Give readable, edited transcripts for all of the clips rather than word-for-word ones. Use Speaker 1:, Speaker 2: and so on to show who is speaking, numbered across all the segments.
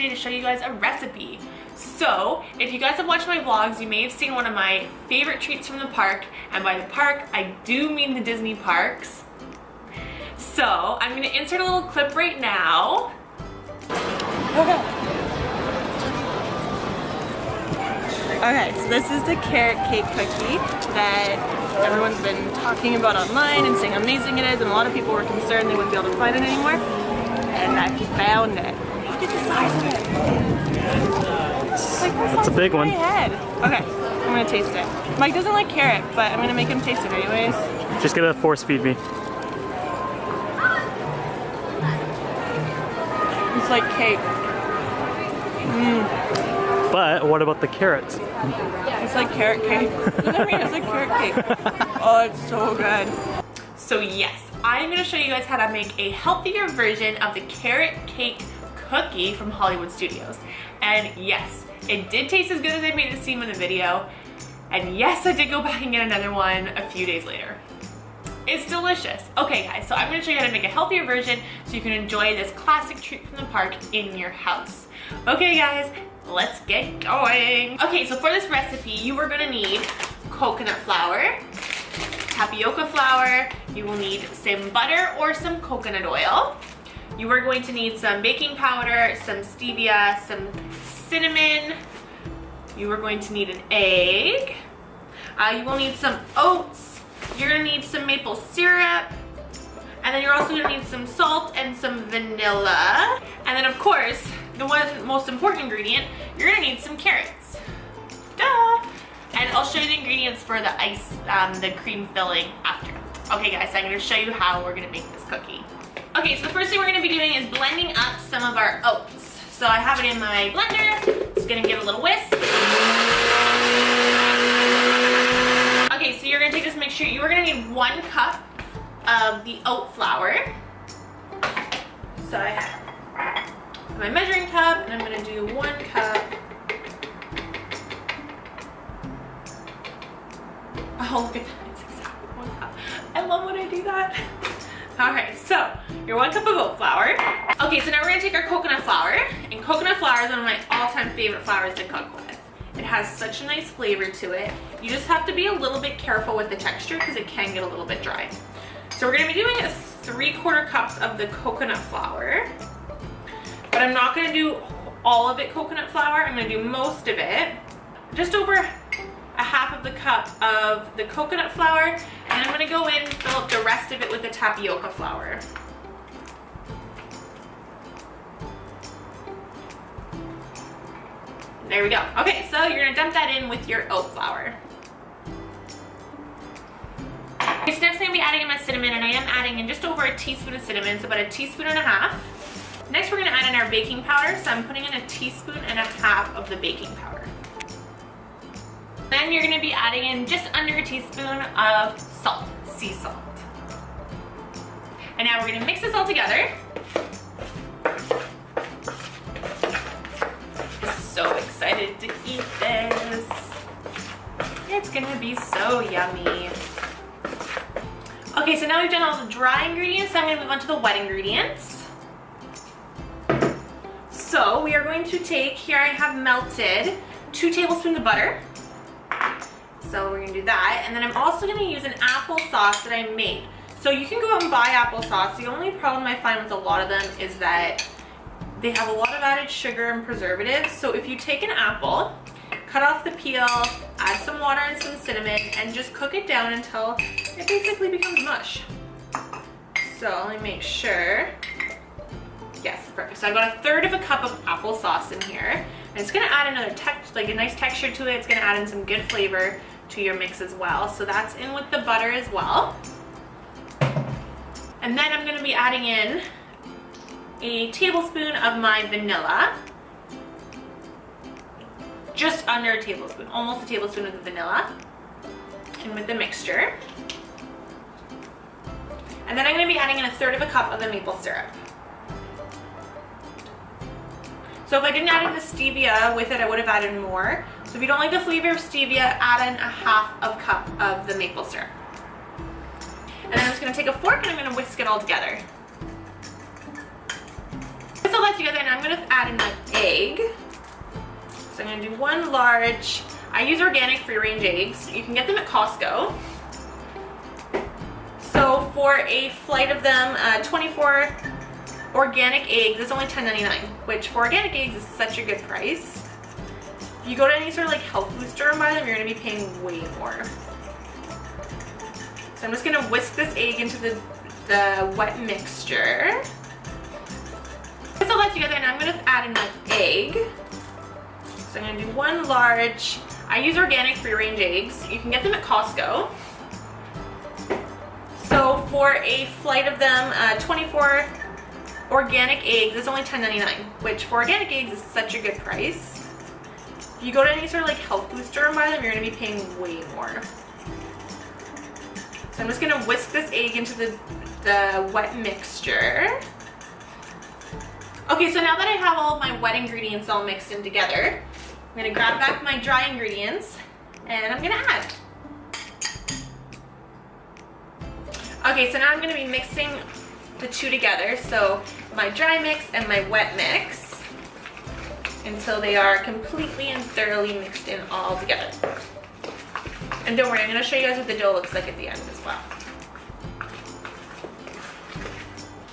Speaker 1: today to show you guys a recipe. So, if you guys have watched my vlogs, you may have seen one of my favorite treats from the park, and by the park, I do mean the Disney parks. So, I'm going to insert a little clip right now. Okay, so this is the carrot cake cookie that everyone's been talking about online and saying how amazing it is, and a lot of people were concerned they wouldn't be able to find it anymore. And I found it. Look at the size of it. It's like
Speaker 2: That's a big one.
Speaker 1: Head. Okay, I'm gonna taste it. Mike doesn't like carrot, but I'm gonna make him taste it anyways.
Speaker 2: Just gonna force feed me.
Speaker 1: It's like cake.
Speaker 2: But what about the carrots?
Speaker 1: It's like carrot cake. I mean, it's like carrot cake. Oh, it's so good. So yes, I'm going to show you guys how to make a healthier version of the carrot cake cookie from Hollywood Studios. And yes, it did taste as good as I made it seem in the video. And yes, I did go back and get another one a few days later. It's delicious. Okay guys, so I'm going to show you how to make a healthier version so you can enjoy this classic treat from the park in your house. Okay guys, let's get going. Okay, so for this recipe, you are gonna need coconut flour, tapioca flour, you will need some butter or some coconut oil. You are going to need some baking powder, some stevia, some cinnamon. You are going to need an egg. You will need some oats. You're gonna need some maple syrup. And then you're also gonna need some salt and some vanilla. And then of course, the one most important ingredient, you're gonna need some carrots. Duh! And I'll show you the ingredients for the ice, the cream filling after. Okay guys, so I'm gonna show you how we're gonna make this cookie. Okay, so the first thing we're gonna be doing is blending up some of our oats. So I have it in my blender, just gonna give it a little whisk. Okay, so you're gonna take this mixture, you are gonna need 1 cup of the oat flour. So I have my measuring cup, and I'm gonna do 1 cup. Oh, look at that, it's exactly 1 cup. I love when I do that. All right, so your 1 cup of oat flour. Okay, so now we're gonna take our coconut flour, and coconut flour is one of my all-time favorite flours to cook with. It has such a nice flavor to it. You just have to be a little bit careful with the texture because it can get a little bit dry. So we're gonna be doing 3/4 cups of the coconut flour. But I'm not gonna do all of it coconut flour, I'm gonna do most of it. Just over 1/2 of the cup of the coconut flour, and I'm gonna go in and fill up the rest of it with the tapioca flour. There we go. Okay, so you're gonna dump that in with your oat flour. Okay, so next I'm gonna be adding in my cinnamon, and I am adding in just over 1 teaspoon of cinnamon, so about 1.5 teaspoons. Next we're gonna add in our baking powder, so I'm putting in 1.5 teaspoons of the baking powder. Then you're gonna be adding in just under 1 teaspoon of salt, sea salt. And now we're gonna mix this all together. So excited to eat this. It's gonna be so yummy. Okay, so now we've done all the dry ingredients, so I'm gonna move on to the wet ingredients. So we are going to take, here I have melted 2 tablespoons of butter. So we're gonna do that. And then I'm also gonna use an applesauce that I made. So you can go out and buy applesauce. The only problem I find with a lot of them is that they have a lot of added sugar and preservatives. So if you take an apple, cut off the peel, add some water and some cinnamon, and just cook it down until it basically becomes mush. So let me make sure. Yes, perfect. So I've got 1/3 cup of applesauce in here. And it's gonna add another like a nice texture to it. It's gonna add in some good flavor to your mix as well. So that's in with the butter as well. And then I'm gonna be adding in 1 tablespoon of my vanilla. Just under 1 tablespoon, almost 1 tablespoon of the vanilla. And with the mixture. And then I'm gonna be adding in 1/3 cup of the maple syrup. So if I didn't add in the stevia with it, I would have added more. So if you don't like the flavor of stevia, add in 1/2 cup of the maple syrup. And then I'm just gonna take a fork and I'm gonna whisk it all together. Whisk all that together, and I'm gonna add in the egg. I'm gonna do 1 large. I use organic free-range eggs. You can get them at Costco. So for a flight of them, 24 organic eggs is only $10.99, which for organic eggs is such a good price. If you go to any sort of like health food store and buy them, you're gonna be paying way more. So I'm just gonna whisk this egg into the wet mixture. Put all that together, and I'm gonna add in my egg. So I'm gonna do 1 large. I use organic free-range eggs. You can get them at Costco. So for a flight of them, 24 organic eggs is only $10.99, which for organic eggs is such a good price. If you go to any sort of like health food store and buy them, you're gonna be paying way more. So I'm just gonna whisk this egg into the wet mixture. Okay, so now that I have all of my wet ingredients all mixed in together, I'm gonna grab back my dry ingredients and I'm gonna add. Okay, so now I'm gonna be mixing the two together, so my dry mix and my wet mix, until they are completely and thoroughly mixed in all together. And don't worry, I'm gonna show you guys what the dough looks like at the end as well.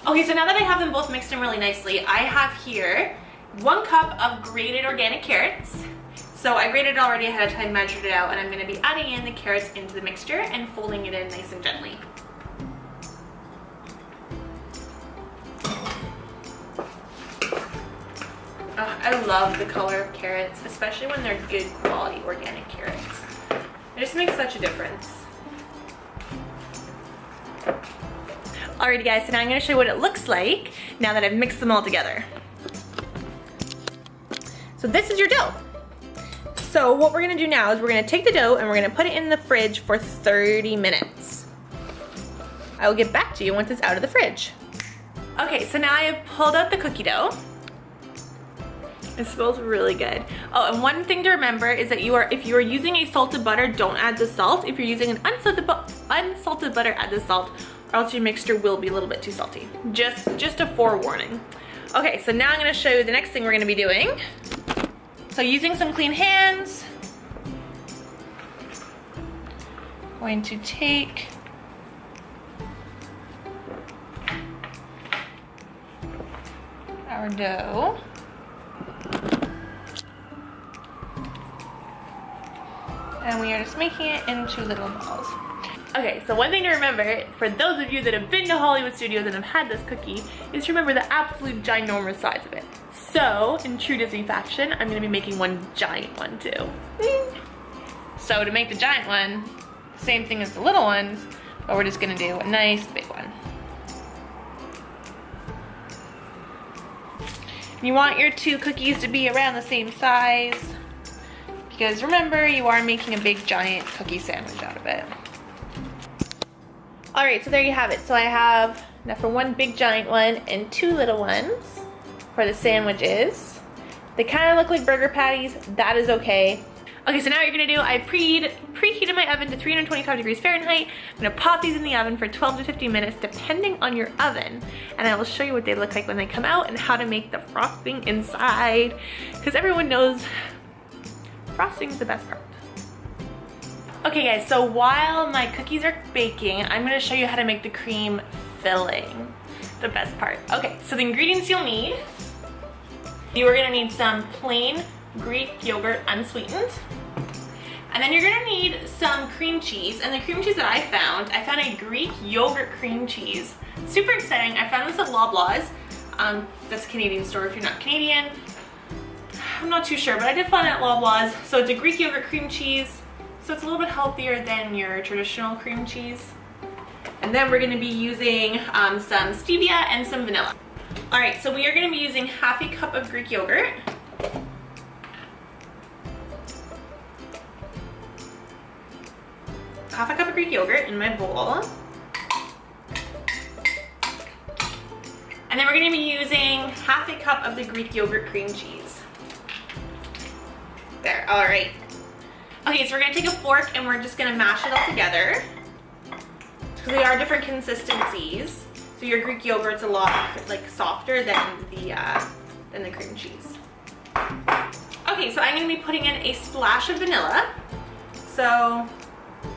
Speaker 1: Okay, so now that I have them both mixed in really nicely, I have here 1 cup of grated organic carrots. So I grated it already ahead of time, measured it out, and I'm gonna be adding in the carrots into the mixture and folding it in nice and gently. I love the color of carrots, especially when they're good quality organic carrots. It just makes such a difference. Alrighty guys, so now I'm going to show you what it looks like now that I've mixed them all together. So this is your dough. So what we're going to do now is we're going to take the dough and we're going to put it in the fridge for 30 minutes. I will get back to you once it's out of the fridge. Okay, so now I have pulled out the cookie dough. It smells really good. Oh, and one thing to remember is that if you are using a salted butter, don't add the salt. If you're using an unsalted butter, add the salt, or else your mixture will be a little bit too salty. Just a forewarning. Okay, so now I'm gonna show you the next thing we're gonna be doing. So using some clean hands, I'm going to take our dough. And we are just making it into little balls. Okay, so one thing to remember, for those of you that have been to Hollywood Studios and have had this cookie, is to remember the absolute ginormous size of it. So, in true Disney fashion, I'm gonna be making one giant one too. So to make the giant one, same thing as the little ones, but we're just gonna do a nice big one. You want your 2 cookies to be around the same size, because remember, you are making a big giant cookie sandwich out of it. Alright, so there you have it. So I have enough for 1 big giant one and 2 little ones for the sandwiches. They kind of look like burger patties. That is okay. Okay, so now what you're gonna do, I preheated my oven to 325 degrees Fahrenheit. I'm gonna pop these in the oven for 12 to 15 minutes, depending on your oven. And I will show you what they look like when they come out and how to make the frosting inside. Because everyone knows frosting is the best part. Okay guys, so while my cookies are baking, I'm gonna show you how to make the cream filling. The best part. Okay, so the ingredients you'll need. You are gonna need some plain Greek yogurt unsweetened. And then you're gonna need some cream cheese. And the cream cheese that I found a Greek yogurt cream cheese. Super exciting. I found this at Loblaws. That's a Canadian store if you're not Canadian. I'm not too sure, but I did find it at Loblaws. So it's a Greek yogurt cream cheese. So it's a little bit healthier than your traditional cream cheese. And then we're gonna be using some stevia and some vanilla. All right, so we are gonna be using half a cup of Greek yogurt. Half a cup of Greek yogurt in my bowl. And then we're gonna be using half a cup of the Greek yogurt cream cheese. There, all right. Okay, so we're gonna take a fork and we're just gonna mash it all together. Because they are different consistencies. So your Greek yogurt's a lot like softer than the cream cheese. Okay, Okay, so I'm gonna be putting in a splash of vanilla. So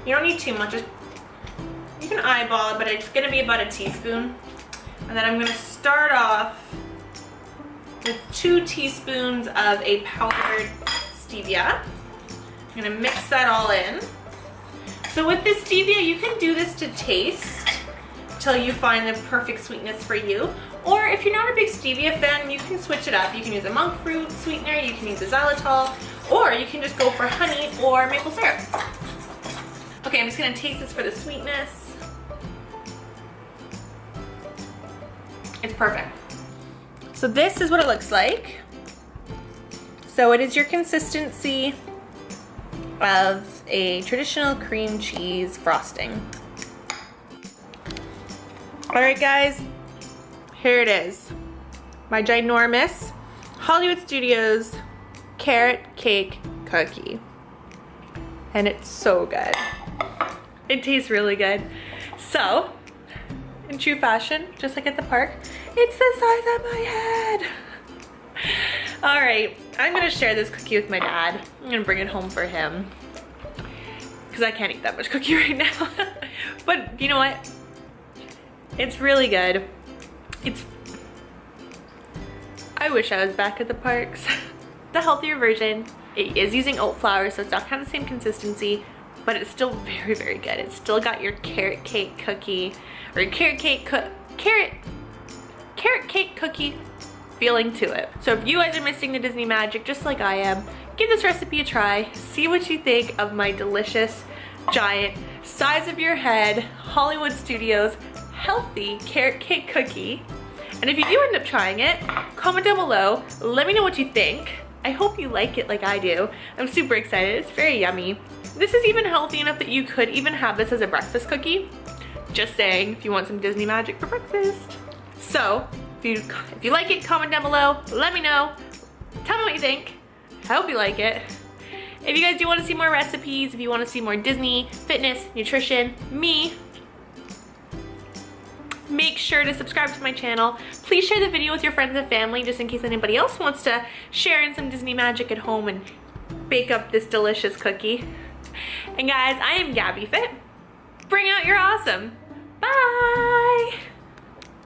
Speaker 1: you don't need too much, just, you can eyeball it, but it's gonna be about a teaspoon. And then I'm gonna start off with 2 teaspoons of a powdered stevia. I'm gonna mix that all in. So with this stevia, you can do this to taste till you find the perfect sweetness for you. Or if you're not a big stevia fan, you can switch it up. You can use a monk fruit sweetener, you can use a xylitol, or you can just go for honey or maple syrup. Okay, I'm just gonna taste this for the sweetness. It's perfect. So this is what it looks like. So it is your consistency of a traditional cream cheese frosting. All right, guys, here it is. My ginormous Hollywood Studios carrot cake cookie. And it's so good. It tastes really good. So, in true fashion, just like at the park, it's the size of my head. All right, I'm gonna share this cookie with my dad. I'm gonna bring it home for him because I can't eat that much cookie right now. But you know what? It's really good. I wish I was back at the parks. The healthier version, it is using oat flour, so it's not kind of the same consistency, but it's still very, very good. It's still got your carrot cake cookie, or your carrot cake cookie feeling to it. So if you guys are missing the Disney magic just like I am, give this recipe a try. See what you think of my delicious, giant, size of your head, Hollywood Studios healthy carrot cake cookie. And if you do end up trying it, comment down below. Let me know what you think. I hope you like it like I do. I'm super excited. It's very yummy. This is even healthy enough that you could even have this as a breakfast cookie. Just saying, if you want some Disney magic for breakfast. So, if you like it, comment down below. Let me know. Tell me what you think. I hope you like it. If you guys do want to see more recipes, if you want to see more Disney, fitness, nutrition, me, make sure to subscribe to my channel. Please share the video with your friends and family just in case anybody else wants to share in some Disney magic at home and bake up this delicious cookie. And guys, I am Gabby Fit. Bring out your awesome. Bye!